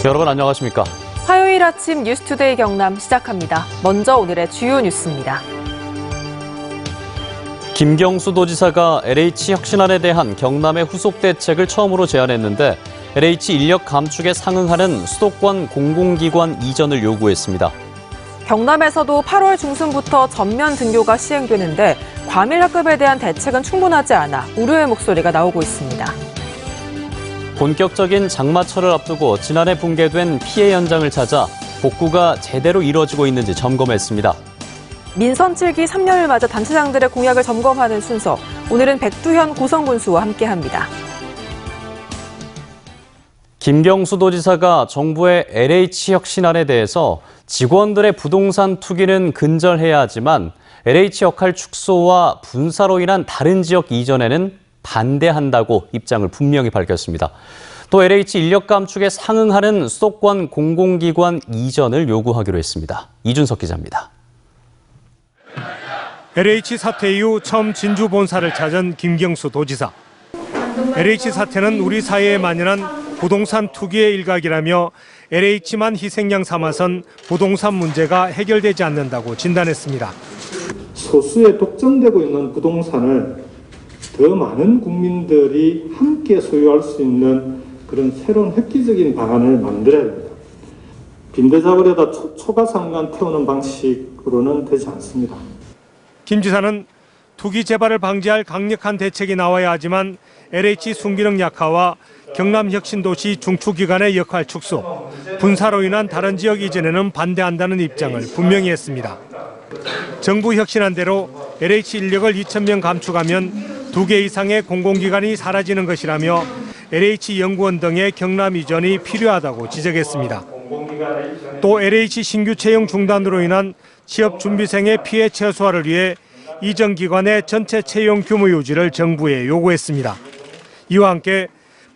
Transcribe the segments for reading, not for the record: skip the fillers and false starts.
여러분 안녕하십니까? 화요일 아침 뉴스투데이 경남 시작합니다. 먼저 오늘의 주요 뉴스입니다. 김경수 도지사가 LH 혁신안에 대한 경남의 후속 대책을 처음으로 제안했는데 LH 인력 감축에 상응하는 수도권 공공기관 이전을 요구했습니다. 경남에서도 8월 중순부터 전면 등교가 시행되는데 과밀 학급에 대한 대책은 충분하지 않아 우려의 목소리가 나오고 있습니다. 본격적인 장마철을 앞두고 지난해 붕괴된 피해 현장을 찾아 복구가 제대로 이루어지고 있는지 점검했습니다. 민선 7기 3년을 맞아 단체장들의 공약을 점검하는 순서. 오늘은 백두현 고성군수와 함께합니다. 김경수 도지사가 정부의 LH 혁신안에 대해서 직원들의 부동산 투기는 근절해야 하지만 LH 역할 축소와 분사로 인한 다른 지역 이전에는 반대한다고 입장을 분명히 밝혔습니다. 또 LH 인력 감축에 상응하는 수도권 공공기관 이전을 요구하기로 했습니다. 이준석 기자입니다. LH 사태 이후 처음 진주 본사를 찾은 김경수 도지사. LH 사태는 우리 사회에 만연한 부동산 투기의 일각이라며 LH만 희생양 삼아선 부동산 문제가 해결되지 않는다고 진단했습니다. 소수에 독점되고 있는 부동산을 더 많은 국민들이 함께 소유할 수 있는 그런 새로운 획기적인 방안을 만들어야 됩니다. 빈대잡으려다 초가상간 태우는 방식으로는 되지 않습니다. 김 지사는 투기 재발을 방지할 강력한 대책이 나와야 하지만 LH 순기능 약화와 경남혁신도시 중추기관의 역할 축소, 분사로 인한 다른 지역 이전에는 반대한다는 입장을 분명히 했습니다. 정부 혁신안대로 LH 인력을 2,000명 감축하면 2개 이상의 공공기관이 사라지는 것이라며 LH 연구원 등의 경남 이전이 필요하다고 지적했습니다. 또 LH 신규 채용 중단으로 인한 취업 준비생의 피해 최소화를 위해 이전 기관의 전체 채용 규모 유지를 정부에 요구했습니다. 이와 함께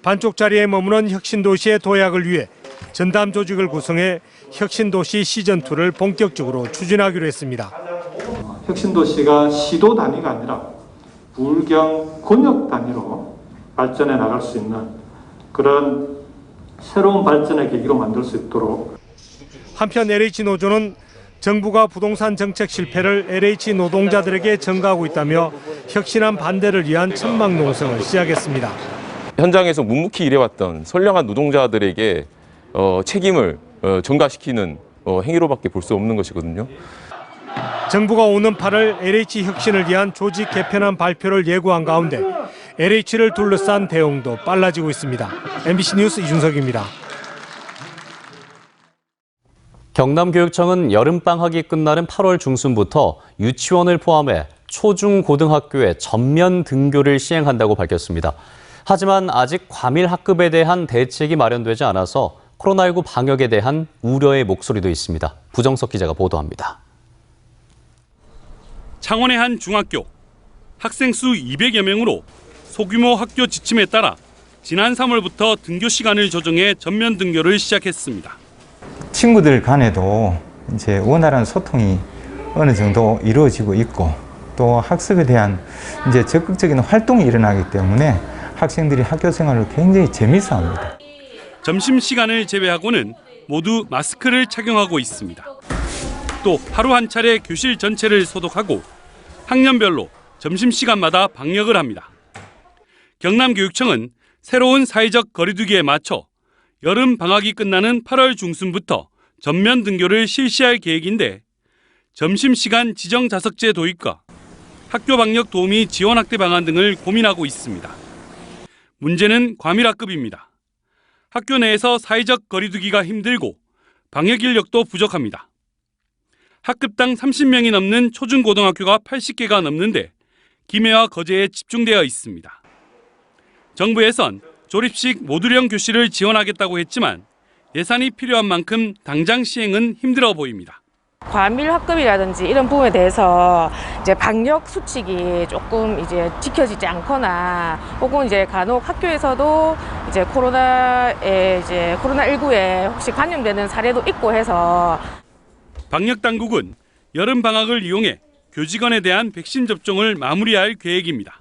반쪽 자리에 머무는 혁신도시의 도약을 위해 전담 조직을 구성해 혁신도시 시즌2를 본격적으로 추진하기로 했습니다. 혁신도시가 시도 단위가 아니라 불경 권역 단위로 발전해 나갈 수 있는 그런 새로운 발전의 계기로 만들 수 있도록. 한편 LH 노조는 정부가 부동산 정책 실패를 LH 노동자들에게 전가하고 있다며 혁신안 반대를 위한 천막 농성을 시작했습니다. 현장에서 묵묵히 일해왔던 선량한 노동자들에게 책임을 전가시키는 행위로밖에 볼 수 없는 것이거든요. 정부가 오는 8월 LH 혁신을 위한 조직 개편안 발표를 예고한 가운데 LH를 둘러싼 대응도 빨라지고 있습니다. MBC 뉴스 이준석입니다. 경남교육청은 여름방학이 끝나는 8월 중순부터 유치원을 포함해 초중고등학교에 전면 등교를 시행한다고 밝혔습니다. 하지만 아직 과밀 학급에 대한 대책이 마련되지 않아서 코로나19 방역에 대한 우려의 목소리도 있습니다. 부정석 기자가 보도합니다. 창원의 한 중학교, 학생 수 200여 명으로 소규모 학교 지침에 따라 지난 3월부터 등교 시간을 조정해 전면 등교를 시작했습니다. 친구들 간에도 이제 원활한 소통이 어느 정도 이루어지고 있고 또 학습에 대한 이제 적극적인 활동이 일어나기 때문에 학생들이 학교 생활을 굉장히 재미있어합니다. 점심시간을 제외하고는 모두 마스크를 착용하고 있습니다. 또 하루 한 차례 교실 전체를 소독하고 학년별로 점심시간마다 방역을 합니다. 경남교육청은 새로운 사회적 거리두기에 맞춰 여름 방학이 끝나는 8월 중순부터 전면 등교를 실시할 계획인데 점심시간 지정 좌석제 도입과 학교 방역 도우미 지원 확대 방안 등을 고민하고 있습니다. 문제는 과밀 학급입니다. 학교 내에서 사회적 거리두기가 힘들고 방역 인력도 부족합니다. 학급당 30명이 넘는 초중고등학교가 80개가 넘는데 김해와 거제에 집중되어 있습니다. 정부에선 조립식 모듈형 교실을 지원하겠다고 했지만 예산이 필요한 만큼 당장 시행은 힘들어 보입니다. 과밀 학급이라든지 이런 부분에 대해서 이제 방역 수칙이 조금 이제 지켜지지 않거나 혹은 이제 간혹 학교에서도 이제 코로나19에 혹시 감염되는 사례도 있고 해서 방역 당국은 여름 방학을 이용해 교직원에 대한 백신 접종을 마무리할 계획입니다.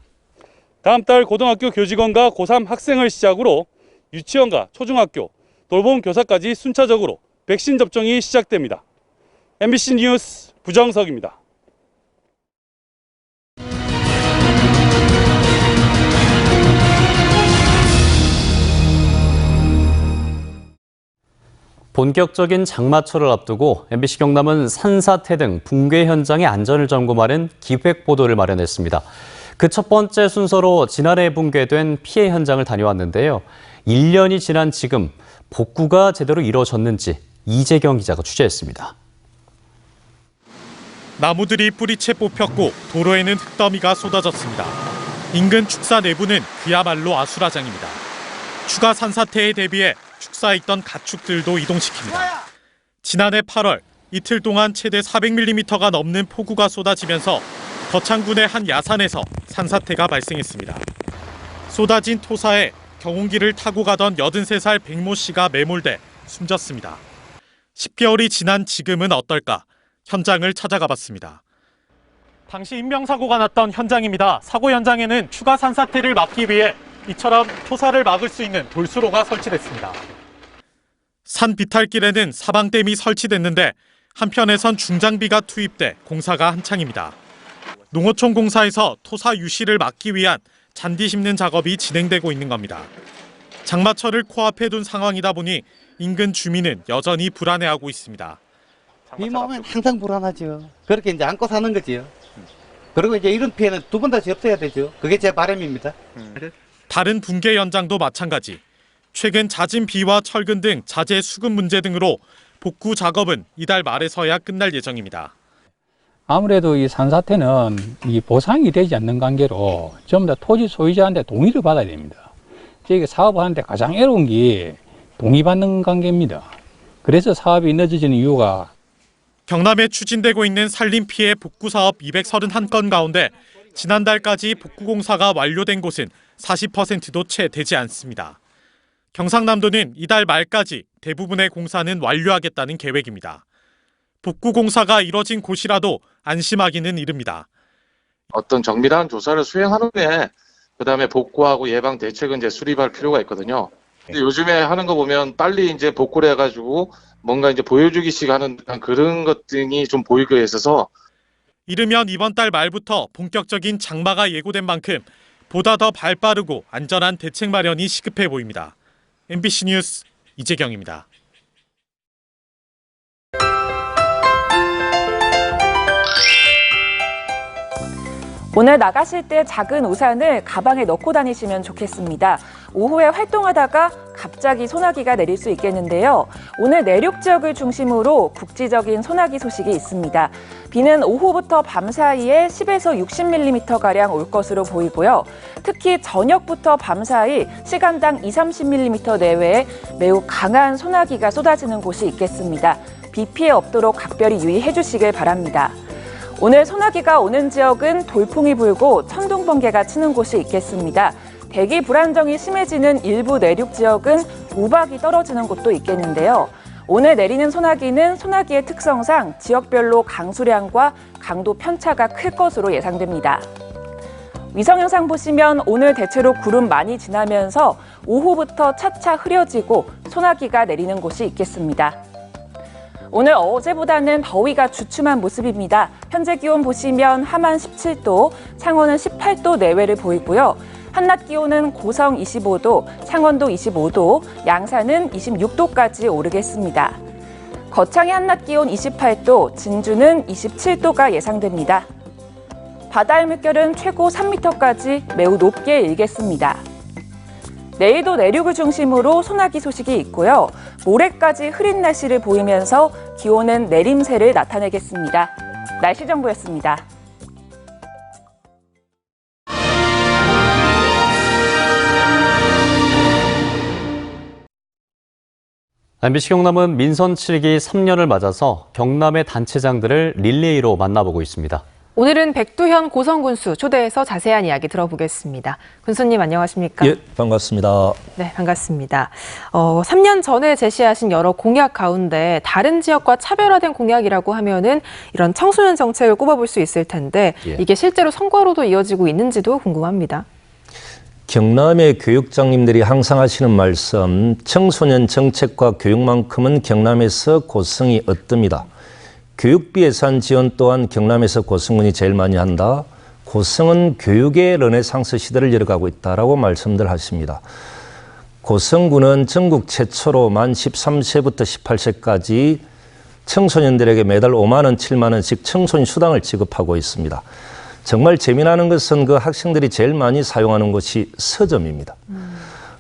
다음 달 고등학교 교직원과 고3 학생을 시작으로 유치원과 초중학교, 돌봄 교사까지 순차적으로 백신 접종이 시작됩니다. MBC 뉴스 부정석입니다. 본격적인 장마철을 앞두고 MBC 경남은 산사태 등 붕괴 현장의 안전을 점검하는 기획 보도를 마련했습니다. 그 첫 번째 순서로 지난해 붕괴된 피해 현장을 다녀왔는데요. 1년이 지난 지금 복구가 제대로 이루어졌는지 이재경 기자가 취재했습니다. 나무들이 뿌리채 뽑혔고 도로에는 흙더미가 쏟아졌습니다. 인근 축사 내부는 그야말로 아수라장입니다. 추가 산사태에 대비해 축사에 있던 가축들도 이동시킵니다. 지난해 8월 이틀 동안 최대 400mm가 넘는 폭우가 쏟아지면서 거창군의 한 야산에서 산사태가 발생했습니다. 쏟아진 토사에 경운기를 타고 가던 83살 백모 씨가 매몰돼 숨졌습니다. 10개월이 지난 지금은 어떨까? 현장을 찾아가 봤습니다. 당시 인명사고가 났던 현장입니다. 사고 현장에는 추가 산사태를 막기 위해 이처럼 토사를 막을 수 있는 돌수로가 설치됐습니다. 산 비탈길에는 사방댐이 설치됐는데 한편에선 중장비가 투입돼 공사가 한창입니다. 농어촌 공사에서 토사 유실을 막기 위한 잔디 심는 작업이 진행되고 있는 겁니다. 장마철을 코앞에 둔 상황이다 보니 인근 주민은 여전히 불안해하고 있습니다. 비만 오면 항상 불안하죠. 그렇게 이제 안고 사는 거지요. 그리고 이제 이런 피해는 두 번 다시 없어야 되죠. 그게 제 바람입니다. 다른 붕괴 현장도 마찬가지. 최근 잦은 비와 철근 등 자재 수급 문제 등으로 복구 작업은 이달 말에서야 끝날 예정입니다. 아무래도 이 산사태는 이 보상이 되지 않는 관계로 전부 다 토지 소유자한테 동의를 받아야 됩니다. 저희가 사업을 하는데 가장 어려운 게 동의받는 관계입니다. 그래서 사업이 늦어지는 이유가 경남에 추진되고 있는 산림 피해 복구 사업 231건 가운데 지난달까지 복구 공사가 완료된 곳은 40%도 채 되지 않습니다. 경상남도는 이달 말까지 대부분의 공사는 완료하겠다는 계획입니다. 복구 공사가 이뤄진 곳이라도 안심하기는 이릅니다. 어떤 정밀한 조사를 수행한 후에 그다음에 복구하고 예방 대책은 이제 수립할 필요가 있거든요. 근데 요즘에 하는 거 보면 빨리 이제 복구를 해가지고 뭔가 이제 보여주기식 하는 그런 것 등이 좀 보이고 있어서 이르면 이번 달 말부터 본격적인 장마가 예고된 만큼 보다 더 발빠르고 안전한 대책 마련이 시급해 보입니다. MBC 뉴스 이재경입니다. 오늘 나가실 때 작은 우산을 가방에 넣고 다니시면 좋겠습니다. 오후에 활동하다가 갑자기 소나기가 내릴 수 있겠는데요. 오늘 내륙 지역을 중심으로 국지적인 소나기 소식이 있습니다. 비는 오후부터 밤 사이에 10에서 60mm가량 올 것으로 보이고요. 특히 저녁부터 밤 사이 시간당 20-30mm 내외에 매우 강한 소나기가 쏟아지는 곳이 있겠습니다. 비 피해 없도록 각별히 유의해 주시길 바랍니다. 오늘 소나기가 오는 지역은 돌풍이 불고 천둥 번개가 치는 곳이 있겠습니다. 대기 불안정이 심해지는 일부 내륙 지역은 우박이 떨어지는 곳도 있겠는데요. 오늘 내리는 소나기는 소나기의 특성상 지역별로 강수량과 강도 편차가 클 것으로 예상됩니다. 위성 영상 보시면 오늘 대체로 구름 많이 지나면서 오후부터 차차 흐려지고 소나기가 내리는 곳이 있겠습니다. 오늘 어제보다는 더위가 주춤한 모습입니다. 현재 기온 보시면 함안 17도, 창원은 18도 내외를 보이고요. 한낮 기온은 고성 25도, 창원도 25도, 양산은 26도까지 오르겠습니다. 거창의 한낮 기온 28도, 진주는 27도가 예상됩니다. 바다의 물결은 최고 3m까지 매우 높게 일겠습니다. 내일도 내륙을 중심으로 소나기 소식이 있고요. 모레까지 흐린 날씨를 보이면서 기온은 내림세를 나타내겠습니다. 날씨 정보였습니다. MBC 경남은 민선 7기 3년을 맞아서 경남의 단체장들을 릴레이로 만나보고 있습니다. 오늘은 백두현 고성군수 초대해서 자세한 이야기 들어보겠습니다. 군수님 안녕하십니까? 예, 반갑습니다. 네, 반갑습니다. 3년 전에 제시하신 여러 공약 가운데 다른 지역과 차별화된 공약이라고 하면은 이런 청소년 정책을 꼽아볼 수 있을 텐데 이게 실제로 성과로도 이어지고 있는지도 궁금합니다. 경남의 교육장님들이 항상 하시는 말씀, 청소년 정책과 교육만큼은 경남에서 고성이 얻듭니다. 교육비 예산 지원 또한 경남에서 고성군이 제일 많이 한다. 고성은 교육의 르네상스 시대를 열어가고 있다라고 말씀들 하십니다. 고성군은 전국 최초로 만 13세부터 18세까지 청소년들에게 매달 5만 원, 7만 원씩 청소년 수당을 지급하고 있습니다. 정말 재미나는 것은 그 학생들이 제일 많이 사용하는 곳이 서점입니다.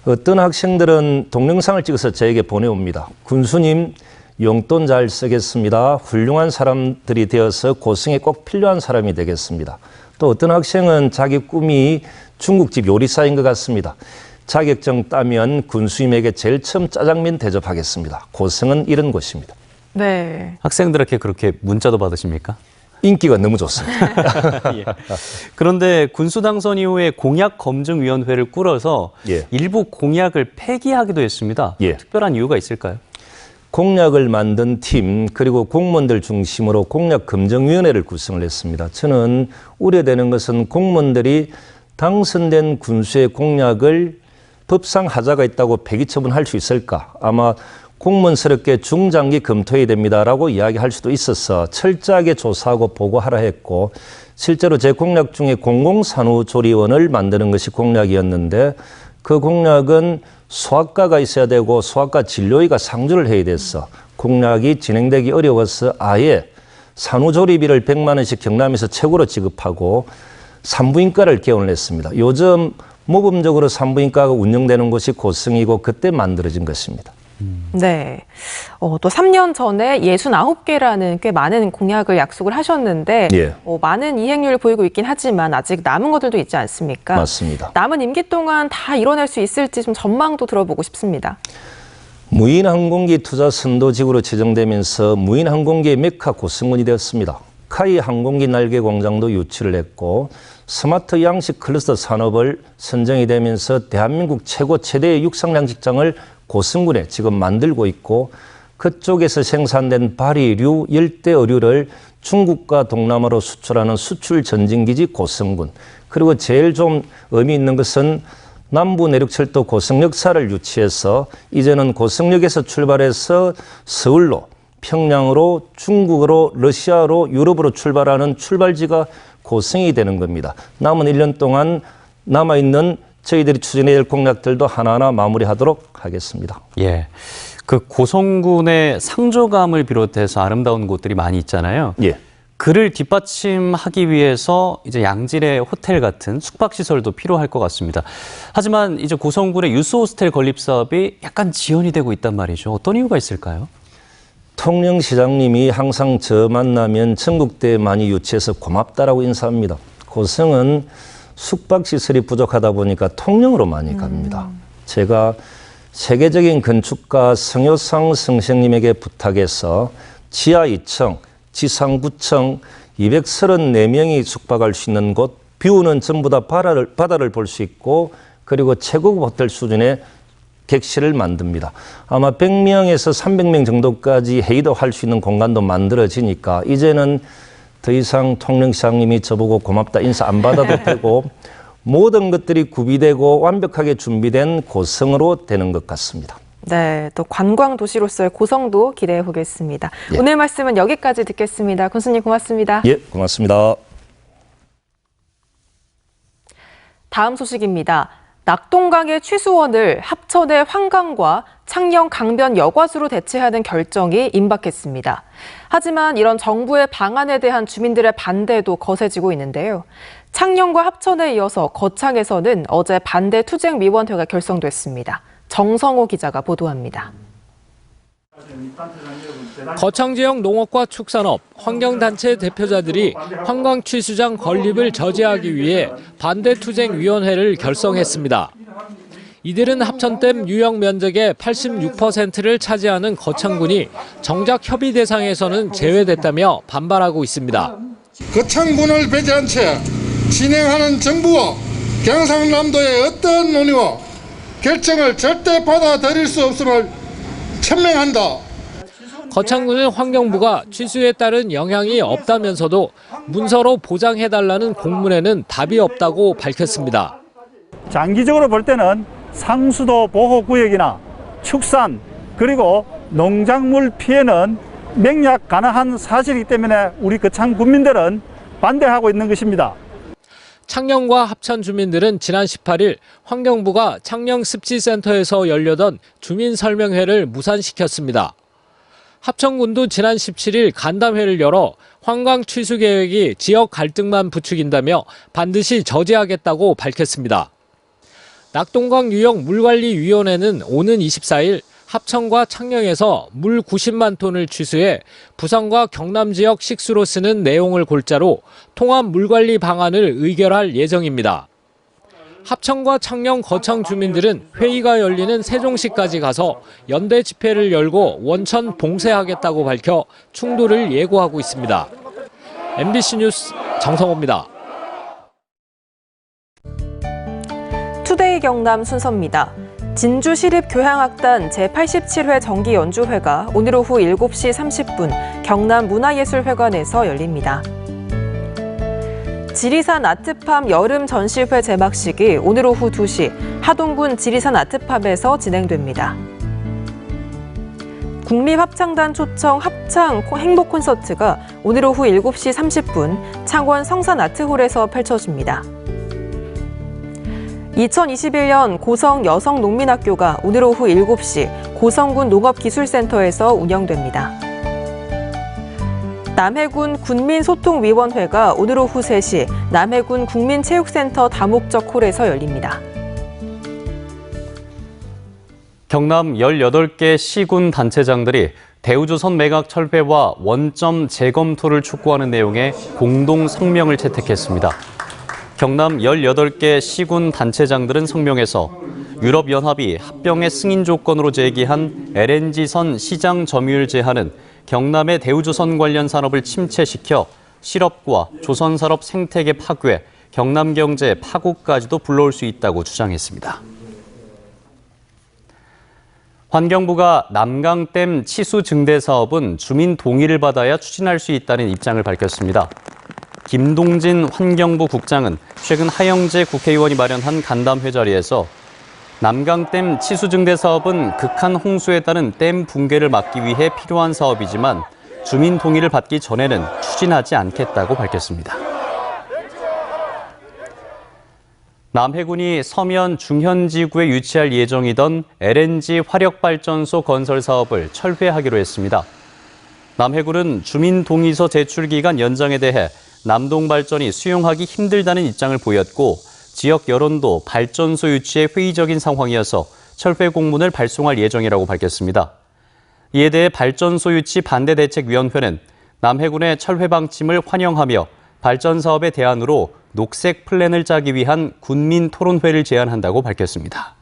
어떤 학생들은 동영상을 찍어서 저에게 보내옵니다. 군수님, 용돈 잘 쓰겠습니다. 훌륭한 사람들이 되어서 고성에 꼭 필요한 사람이 되겠습니다. 또 어떤 학생은 자기 꿈이 중국집 요리사인 것 같습니다. 자격증 따면 군수님에게 제일 처음 짜장면 대접하겠습니다. 고성은 이런 곳입니다. 네. 학생들에게 그렇게 문자도 받으십니까? 인기가 너무 좋습니다. 예. 그런데 군수 당선 이후에 공약검증위원회를 꾸려서 예. 일부 공약을 폐기하기도 했습니다. 예. 특별한 이유가 있을까요? 공약을 만든 팀 그리고 공무원들 중심으로 공약검증위원회를 구성을 했습니다. 저는 우려되는 것은 공무원들이 당선된 군수의 공약을 법상 하자가 있다고 폐기 처분할 수 있을까? 아마 공무원스럽게 중장기 검토해야 됩니다라고 이야기할 수도 있어서 철저하게 조사하고 보고하라 했고 실제로 제 공약 중에 공공산후조리원을 만드는 것이 공약이었는데 그 공약은 소아과가 있어야 되고 소아과 진료의가 상주를 해야 돼서 공약이 진행되기 어려워서 아예 산후조리비를 100만 원씩 경남에서 최고로 지급하고 산부인과를 개원을 했습니다. 요즘 모범적으로 산부인과가 운영되는 곳이 고성이고 그때 만들어진 것입니다. 네. 또 3년 전에 69개라는 꽤 많은 공약을 약속을 하셨는데 예. 많은 이행률을 보이고 있긴 하지만 아직 남은 것들도 있지 않습니까? 맞습니다. 남은 임기 동안 다 이뤄낼 수 있을지 좀 전망도 들어보고 싶습니다. 무인항공기 투자 선도지구로 지정되면서 무인항공기의 메카 고성군이 되었습니다. 카이 항공기 날개 공장도 유치를 했고 스마트 양식 클러스터 산업을 선정이 되면서 대한민국 최대의 육상양식장을 고성군에 지금 만들고 있고 그쪽에서 생산된 바리류, 열대 어류를 중국과 동남아로 수출하는 수출 전진기지 고성군. 그리고 제일 좀 의미 있는 것은 남부 내륙철도 고성역사를 유치해서 이제는 고성역에서 출발해서 서울로, 평양으로, 중국으로, 러시아로, 유럽으로 출발하는 출발지가 고성이 되는 겁니다. 남은 1년 동안 남아있는 저희들이 추진해야 될 공약들도 하나하나 마무리하도록 하겠습니다. 예. 그 고성군의 상조감을 비롯해서 아름다운 곳들이 많이 있잖아요. 예. 그를 뒷받침하기 위해서 이제 양질의 호텔 같은 숙박시설도 필요할 것 같습니다. 하지만 이제 고성군의 유스호스텔 건립 사업이 약간 지연이 되고 있단 말이죠. 어떤 이유가 있을까요? 통영시장님이 항상 저 만나면 전국대에 많이 유치해서 고맙다라고 인사합니다. 고성은 숙박시설이 부족하다 보니까 통영으로 많이 갑니다. 제가 세계적인 건축가 성효상 선생님에게 부탁해서 지하 2층, 지상 9층 234명이 숙박할 수 있는 곳, 뷰는 전부 다 바다를 볼 수 있고 그리고 최고급 호텔 수준의 객실을 만듭니다. 아마 100명에서 300명 정도까지 회의도 할 수 있는 공간도 만들어지니까 이제는 더 이상 통영시장님이 저보고 고맙다 인사 안 받아도 되고 모든 것들이 구비되고 완벽하게 준비된 고성으로 되는 것 같습니다. 네, 또 관광 도시로서의 고성도 기대해 보겠습니다. 예. 오늘 말씀은 여기까지 듣겠습니다. 군수님 고맙습니다. 예, 고맙습니다. 다음 소식입니다. 낙동강의 취수원을 합천의 환강과 창녕 강변 여과수로 대체하는 결정이 임박했습니다. 하지만 이런 정부의 방안에 대한 주민들의 반대도 거세지고 있는데요. 창녕과 합천에 이어서 거창에서는 어제 반대 투쟁위원회가 결성됐습니다. 정성호 기자가 보도합니다. 거창 지역 농업과 축산업, 환경단체 대표자들이 환광 취수장 건립을 저지하기 위해 반대투쟁위원회를 결성했습니다. 이들은 합천댐 유형 면적의 86%를 차지하는 거창군이 정작 협의 대상에서는 제외됐다며 반발하고 있습니다. 거창군을 배제한 채 진행하는 정부와 경상남도의 어떤 논의와 결정을 절대 받아들일 수 없음을 천명한다. 거창군은 환경부가 취수에 따른 영향이 없다면서도 문서로 보장해달라는 공문에는 답이 없다고 밝혔습니다. 장기적으로 볼 때는 상수도 보호구역이나 축산 그리고 농작물 피해는 명약 가능한 사실이기 때문에 우리 거창 국민들은 반대하고 있는 것입니다. 창녕과 합천 주민들은 지난 18일 환경부가 창녕 습지센터에서 열려던 주민설명회를 무산시켰습니다. 합천군도 지난 17일 간담회를 열어 환광 취수 계획이 지역 갈등만 부추긴다며 반드시 저지하겠다고 밝혔습니다. 낙동강 유역 물관리위원회는 오는 24일 합천과 창녕에서 물 90만 톤을 취수해 부산과 경남 지역 식수로 쓰는 내용을 골자로 통합 물관리 방안을 의결할 예정입니다. 합천과 창녕 거창 주민들은 회의가 열리는 세종시까지 가서 연대 집회를 열고 원천 봉쇄하겠다고 밝혀 충돌을 예고하고 있습니다. MBC 뉴스 정성호입니다. 투데이 경남 순서입니다. 진주시립교향악단 제87회 정기연주회가 오늘 오후 7시 30분 경남문화예술회관에서 열립니다. 지리산 아트팜 여름 전시회 제막식이 오늘 오후 2시 하동군 지리산 아트팜에서 진행됩니다. 국립합창단 초청 합창 행복 콘서트가 오늘 오후 7시 30분 창원 성산아트홀에서 펼쳐집니다. 2021년 고성 여성농민학교가 오늘 오후 7시 고성군 농업기술센터에서 운영됩니다. 남해군 군민소통위원회가 오늘 오후 3시 남해군 국민체육센터 다목적 홀에서 열립니다. 경남 18개 시군 단체장들이 대우조선 매각 철회와 원점 재검토를 촉구하는 내용의 공동 성명을 채택했습니다. 경남 18개 시군 단체장들은 성명에서 유럽연합이 합병의 승인 조건으로 제기한 LNG선 시장 점유율 제한은 경남의 대우조선 관련 산업을 침체시켜 실업과 조선산업 생태계 파괴, 경남 경제 파국까지도 불러올 수 있다고 주장했습니다. 환경부가 남강댐 치수 증대 사업은 주민 동의를 받아야 추진할 수 있다는 입장을 밝혔습니다. 김동진 환경부 국장은 최근 하영재 국회의원이 마련한 간담회 자리에서 남강댐 치수 증대 사업은 극한 홍수에 따른 댐 붕괴를 막기 위해 필요한 사업이지만 주민 동의를 받기 전에는 추진하지 않겠다고 밝혔습니다. 남해군이 서면 중현지구에 유치할 예정이던 LNG 화력발전소 건설 사업을 철회하기로 했습니다. 남해군은 주민 동의서 제출 기간 연장에 대해 남동발전이 수용하기 힘들다는 입장을 보였고 지역 여론도 발전소 유치에 회의적인 상황이어서 철회 공문을 발송할 예정이라고 밝혔습니다. 이에 대해 발전소 유치 반대대책위원회는 남해군의 철회 방침을 환영하며 발전 사업의 대안으로 녹색 플랜을 짜기 위한 군민 토론회를 제안한다고 밝혔습니다.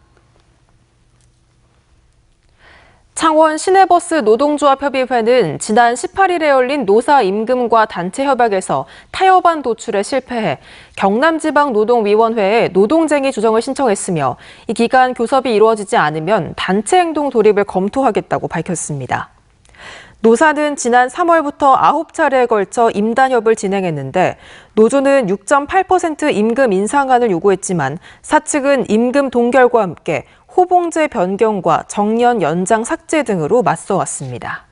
창원 시내버스 노동조합협의회는 지난 18일에 열린 노사 임금과 단체 협약에서 타협안 도출에 실패해 경남지방노동위원회에 노동쟁의 조정을 신청했으며 이 기간 교섭이 이루어지지 않으면 단체 행동 돌입을 검토하겠다고 밝혔습니다. 노사는 지난 3월부터 9차례에 걸쳐 임단협을 진행했는데 노조는 6.8% 임금 인상안을 요구했지만 사측은 임금 동결과 함께 호봉제 변경과 정년 연장 삭제 등으로 맞서왔습니다.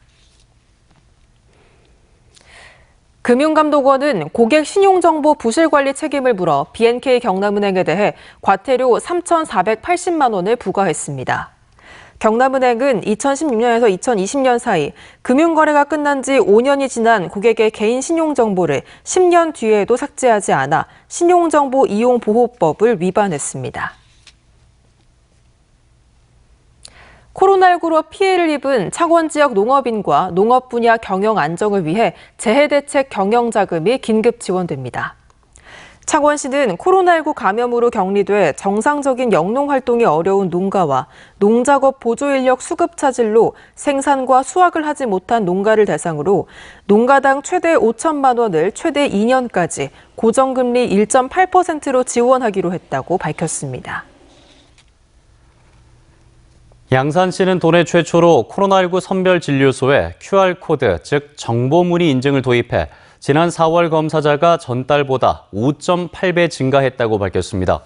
금융감독원은 고객 신용정보 부실관리 책임을 물어 BNK 경남은행에 대해 과태료 3,480만 원을 부과했습니다. 경남은행은 2016년에서 2020년 사이 금융거래가 끝난 지 5년이 지난 고객의 개인 신용정보를 10년 뒤에도 삭제하지 않아 신용정보 이용보호법을 위반했습니다. 코로나19로 피해를 입은 창원 지역 농업인과 농업 분야 경영 안정을 위해 재해대책 경영자금이 긴급 지원됩니다. 창원시는 코로나19 감염으로 격리돼 정상적인 영농 활동이 어려운 농가와 농작업 보조인력 수급 차질로 생산과 수확을 하지 못한 농가를 대상으로 농가당 최대 5천만 원을 최대 2년까지 고정금리 1.8%로 지원하기로 했다고 밝혔습니다. 양산시는 도내 최초로 코로나19 선별진료소에 QR코드, 즉 정보문의 인증을 도입해 지난 4월 검사자가 전달보다 5.8배 증가했다고 밝혔습니다.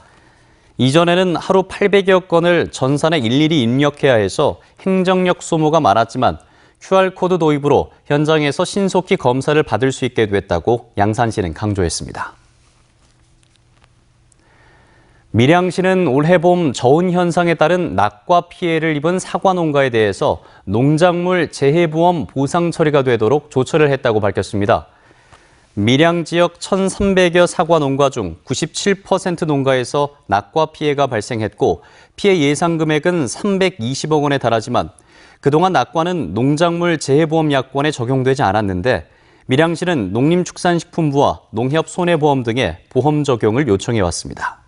이전에는 하루 800여 건을 전산에 일일이 입력해야 해서 행정력 소모가 많았지만 QR코드 도입으로 현장에서 신속히 검사를 받을 수 있게 됐다고 양산시는 강조했습니다. 밀양시는 올해 봄 저온 현상에 따른 낙과 피해를 입은 사과 농가에 대해서 농작물 재해보험 보상 처리가 되도록 조처를 했다고 밝혔습니다. 밀양 지역 1,300여 사과 농가 중 97% 농가에서 낙과 피해가 발생했고 피해 예상 금액은 320억 원에 달하지만 그동안 낙과는 농작물 재해보험 약관에 적용되지 않았는데 밀양시는 농림축산식품부와 농협손해보험 등에 보험 적용을 요청해 왔습니다.